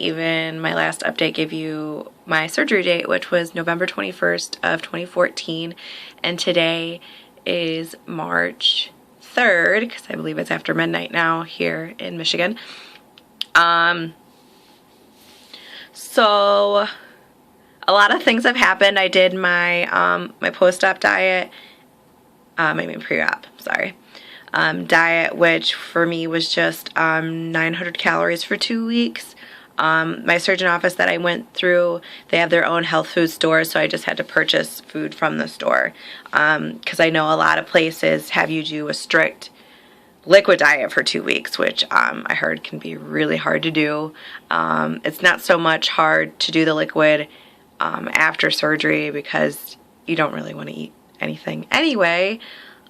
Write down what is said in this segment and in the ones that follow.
even my last update gave you my surgery date, which was November 21st of 2014, and today is March 3rd, because I believe it's after midnight now here in Michigan. So a lot of things have happened. I did my my post-op diet, pre-op, sorry, diet, which for me was just 900 calories for 2 weeks. My surgeon office that I went through, they have their own health food store, so I just had to purchase food from the store, because I know a lot of places have you do a strict liquid diet for 2 weeks, which I heard can be really hard to do. It's not so much hard to do the liquid after surgery because you don't really want to eat anything anyway.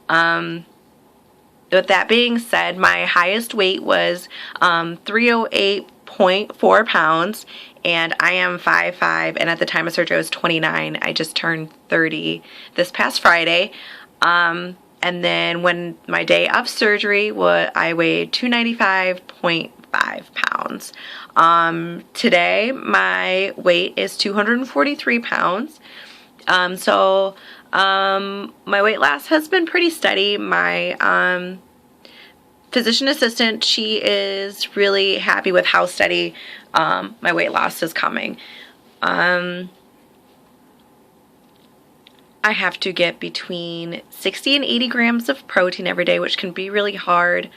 With that being said, my highest weight was 308.4 pounds, and I am 5'5", and at the time of surgery I was 29. I just turned 30 this past Friday. And then when my day of surgery, I weighed 295.5 pounds. Today my weight is 243 pounds. So my weight loss has been pretty steady. My physician assistant, she is really happy with how steady my weight loss is coming. I have to get between 60 and 80 grams of protein every day, which can be really hard.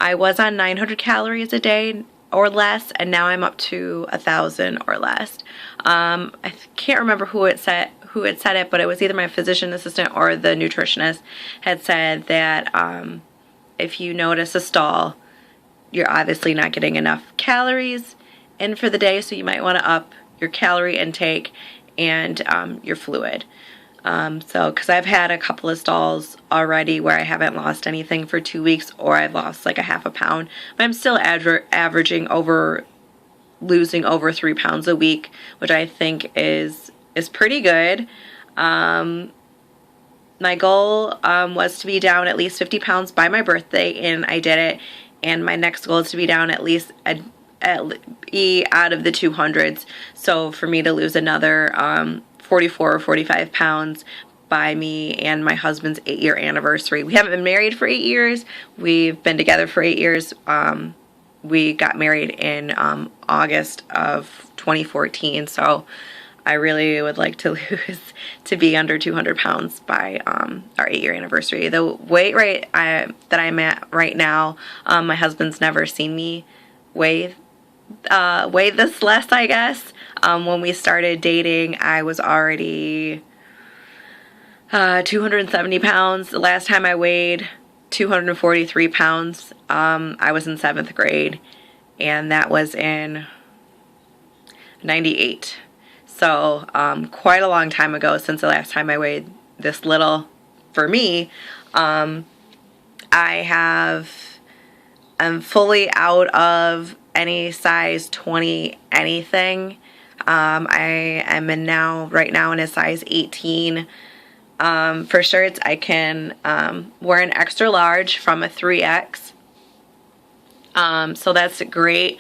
I was on 900 calories a day or less, and now I'm up to 1,000 or less. I can't remember who had said it, but it was either my physician assistant or the nutritionist had said that if you notice a stall, you're obviously not getting enough calories in for the day, so you might want to up your calorie intake and your fluid. Because I've had a couple of stalls already where I haven't lost anything for 2 weeks, or I've lost like a half a pound, but I'm still losing over 3 pounds a week, which I think is pretty good. My goal was to be down at least 50 pounds by my birthday, and I did it. And my next goal is to be down at least out of the 200s. So for me to lose another 44 or 45 pounds by me and my husband's 8-year anniversary. We haven't been married for 8 years. We've been together for 8 years. We got married in August of 2014. So I really would like to to be under 200 pounds by our 8-year anniversary. The weight rate that I'm at right now, my husband's never seen me weigh this less, I guess. When we started dating, I was already 270 pounds. The last time I weighed 243 pounds, I was in 7th grade, and that was in 98. So quite a long time ago since the last time I weighed this little for me. I'm fully out of any size 20 anything. I am right now in a size 18. For shirts, I can wear an extra large from a 3X. So that's great.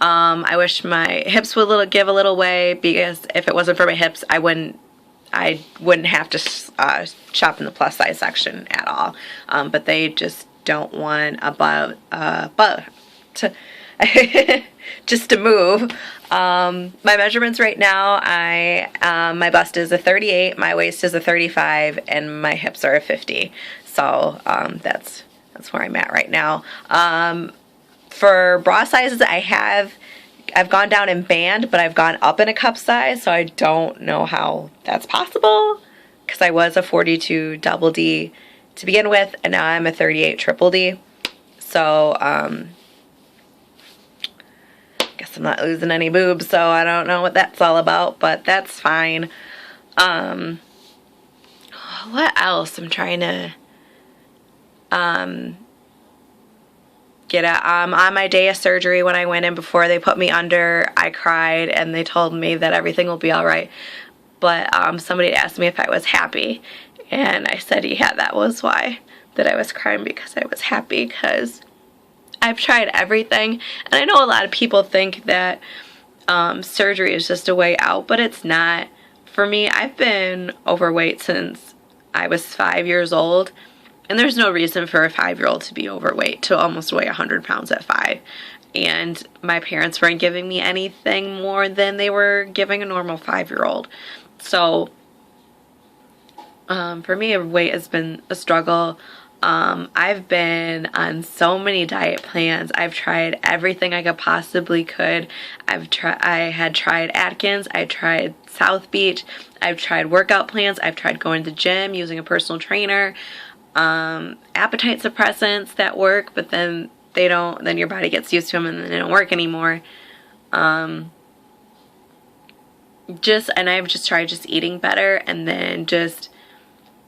I wish my hips would give a little way, because if it wasn't for my hips, I wouldn't have to shop in the plus size section at all. But they just don't want just to move. My measurements right now, my bust is a 38, my waist is a 35, and my hips are a 50. So that's where I'm at right now. For bra sizes, I've gone down in band, but I've gone up in a cup size, so I don't know how that's possible, because I was a 42 double D to begin with, and now I'm a 38 triple D. So guess I'm not losing any boobs, so I don't know what that's all about, but that's fine. What else? I'm trying to get at. On my day of surgery, when I went in before they put me under, I cried, and they told me that everything will be all right. But somebody asked me if I was happy, and I said, yeah, that was why that I was crying, because I was happy, because I've tried everything. And I know a lot of people think that surgery is just a way out, but it's not. For me, I've been overweight since I was 5 years old, and there's no reason for a 5-year-old to be overweight, to almost weigh 100 pounds at 5. And my parents weren't giving me anything more than they were giving a normal 5-year-old. So for me, weight has been a struggle. I've been on so many diet plans. I've tried everything I could possibly could. I had tried Atkins. I tried South Beach. I've tried workout plans. I've tried going to the gym, using a personal trainer. Appetite suppressants that work, but then they don't. Then your body gets used to them, and then they don't work anymore. And I've just tried just eating better, and then just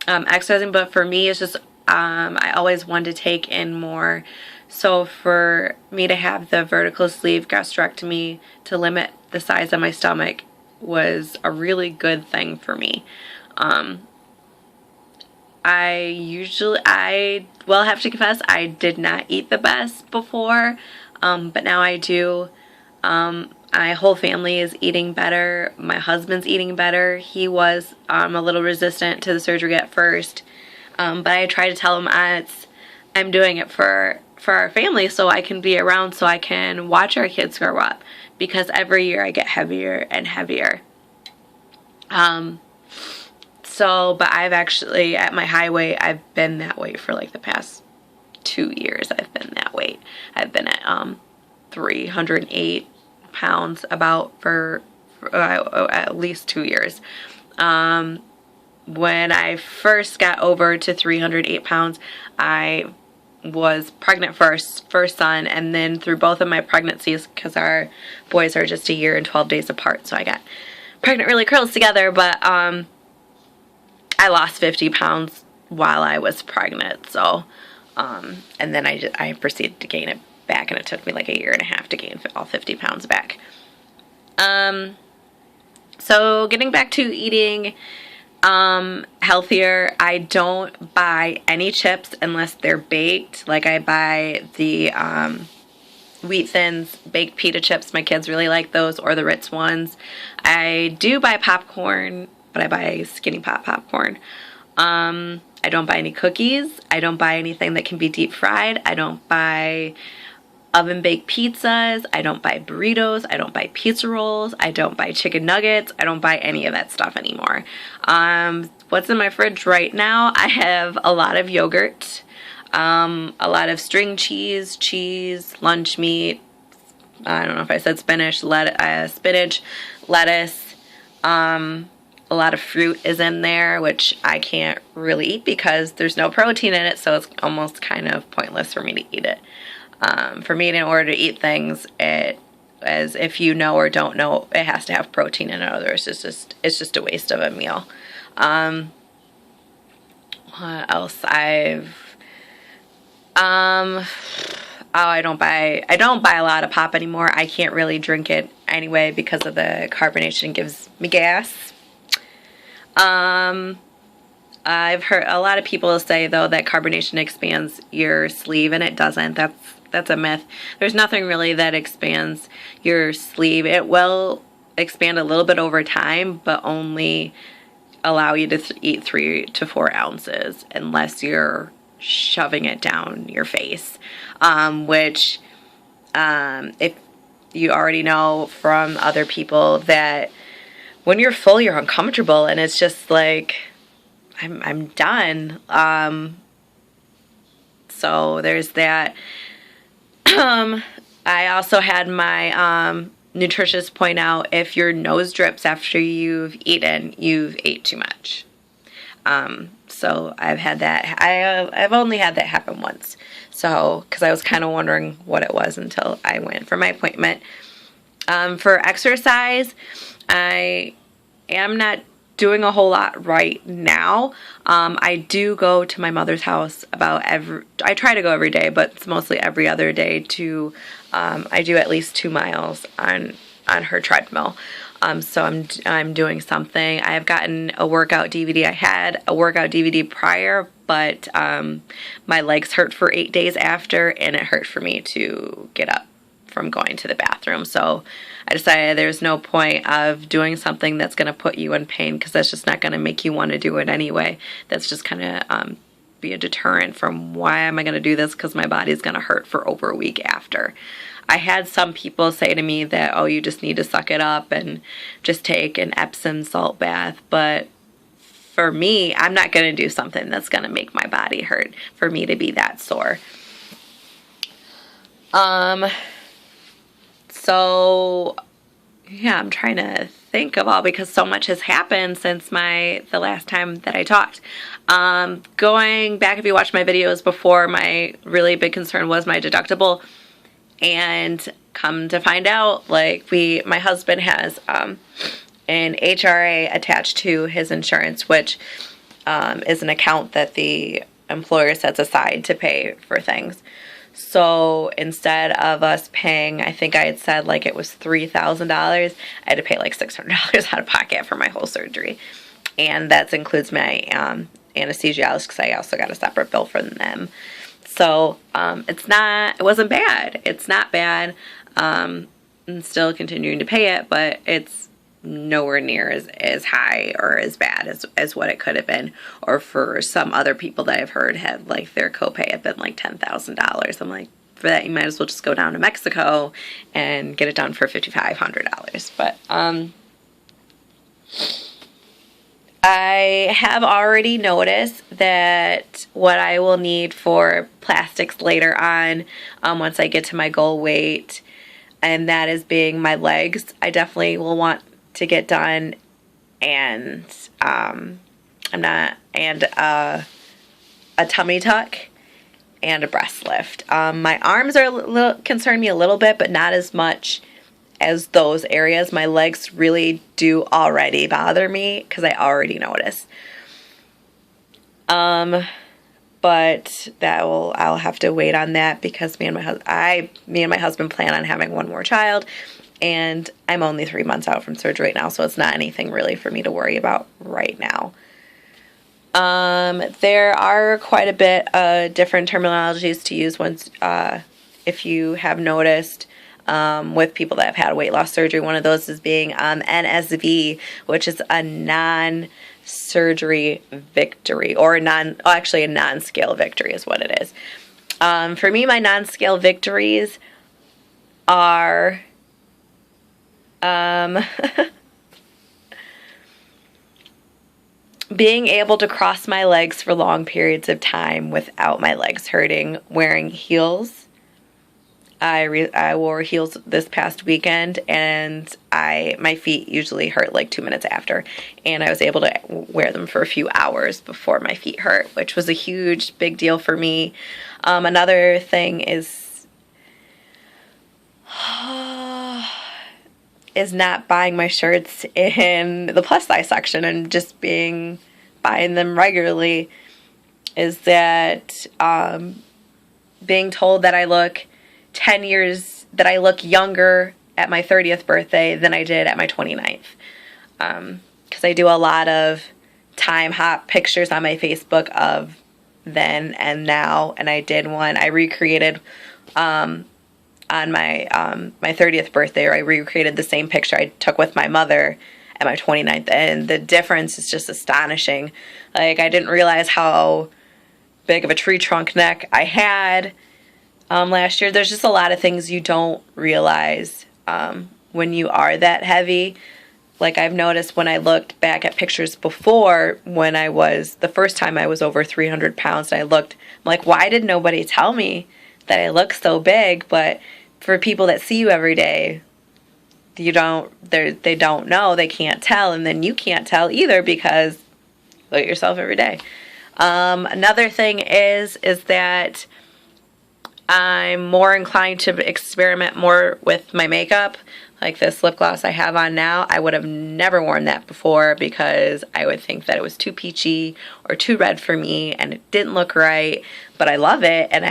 exercising. But for me, it's just I always wanted to take in more. So for me to have the vertical sleeve gastrectomy to limit the size of my stomach was a really good thing for me. I will have to confess, I did not eat the best before, but now I do. My whole family is eating better. My husband's eating better. He was a little resistant to the surgery at first. But I try to tell him I'm doing it for our family, so I can be around, so I can watch our kids grow up, because every year I get heavier and heavier. But I've actually, at my high weight, I've been that weight for like the past 2 years. I've been that weight. I've been at 308 pounds about for at least 2 years. When I first got over to 308 pounds, I was pregnant for our first son, and then through both of my pregnancies, because our boys are just a year and 12 days apart, so I got pregnant really close together, but I lost 50 pounds while I was pregnant, so, and then I proceeded to gain it back, and it took me like a year and a half to gain all 50 pounds back. So getting back to eating healthier, I don't buy any chips unless they're baked. Like I buy the Wheat Thins baked pita chips. My kids really like those, or the Ritz ones. I do buy popcorn, but I buy Skinny Pop popcorn. I don't buy any cookies. I don't buy anything that can be deep fried. I don't buy oven baked pizzas. I don't buy burritos. I don't buy pizza rolls. I don't buy chicken nuggets. I don't buy any of that stuff anymore. What's in my fridge right now? I have a lot of yogurt, a lot of string cheese, lunch meat. I don't know if I said spinach, lettuce. A lot of fruit is in there, which I can't really eat because there's no protein in it, so it's almost kind of pointless for me to eat it. For me, in order to eat things, as if you know or don't know, it has to have protein in it, or it's just a waste of a meal. What else? I don't buy a lot of pop anymore. I can't really drink it anyway because of the carbonation. It gives me gas. I've heard a lot of people say though that carbonation expands your sleeve, and it doesn't. That's a myth. There's nothing really that expands your sleeve. It will expand a little bit over time, but only allow you to eat 3 to 4 ounces unless you're shoving it down your face, which if you already know from other people that when you're full, you're uncomfortable, and it's just like, I'm done. So there's that. I also had my nutritionist point out, if your nose drips after you've eaten, you've ate too much. So I've had that. I've only had that happen once. So, because I was kind of wondering what it was until I went for my appointment. For exercise, I am not doing a whole lot right now. I do go to my mother's house I try to go every day, but it's mostly every other day to, I do at least 2 miles on her treadmill. So I'm doing something. I have gotten a workout DVD. I had a workout DVD prior, but my legs hurt for 8 days after, and it hurt for me to get up from going to the bathroom. So I decided there's no point of doing something that's going to put you in pain, because that's just not going to make you want to do it anyway. That's just kind of be a deterrent from why am I going to do this, because my body's going to hurt for over a week after. I had some people say to me that, oh, you just need to suck it up and just take an Epsom salt bath. But for me, I'm not going to do something that's going to make my body hurt for me to be that sore. So yeah, I'm trying to think of all, because so much has happened since the last time that I talked. Going back, if you watched my videos before, my really big concern was my deductible. And come to find out, like, my husband has an HRA attached to his insurance, which is an account that the employer sets aside to pay for things. So instead of us paying, I think I had said like it was $3,000, I had to pay like $600 out of pocket for my whole surgery. And that includes my anesthesiologist, because I also got a separate bill from them. So it wasn't bad. It's not bad. I'm still continuing to pay it, but it's nowhere near as high or as bad as what it could have been. Or for some other people that I've heard had like their copay have been like $10,000. I'm like, for that you might as well just go down to Mexico and get it done for $5,500. But I have already noticed that what I will need for plastics later on, once I get to my goal weight, and that is being my legs, I definitely will want to get done, and a tummy tuck and a breast lift. My arms concern me a little bit, but not as much as those areas. My legs really do already bother me, because I already notice. But I'll have to wait on that, because me and my husband plan on having one more child, and I'm only 3 months out from surgery right now, so it's not anything really for me to worry about right now. There are quite a bit of different terminologies to use once, if you have noticed, with people that have had weight loss surgery. One of those is being NSV, which is a non-surgery victory, or a non-scale victory is what it is. For me, my non-scale victories are being able to cross my legs for long periods of time without my legs hurting, wearing heels. I wore heels this past weekend, and my feet usually hurt like 2 minutes after, and I was able to wear them for a few hours before my feet hurt, which was a huge, big deal for me. Another thing is not buying my shirts in the plus size section and just buying them regularly. Is that being told that I look 10 years, that I look younger at my 30th birthday than I did at my 29th. Because I do a lot of time hop pictures on my Facebook of then and now, and I did one. I recreated on my 30th birthday, or I recreated the same picture I took with my mother at my 29th, and the difference is just astonishing. Like, I didn't realize how big of a tree trunk neck I had last year. There's just a lot of things you don't realize when you are that heavy. Like, I've noticed when I looked back at pictures before, the first time I was over 300 pounds, and I'm like, why did nobody tell me that I look so big? But for people that see you every day, they don't know, they can't tell, and then you can't tell either, because you look at yourself every day. Another thing is that I'm more inclined to experiment more with my makeup. Like this lip gloss I have on now, I would have never worn that before, because I would think that it was too peachy or too red for me, and it didn't look right, but I love it, and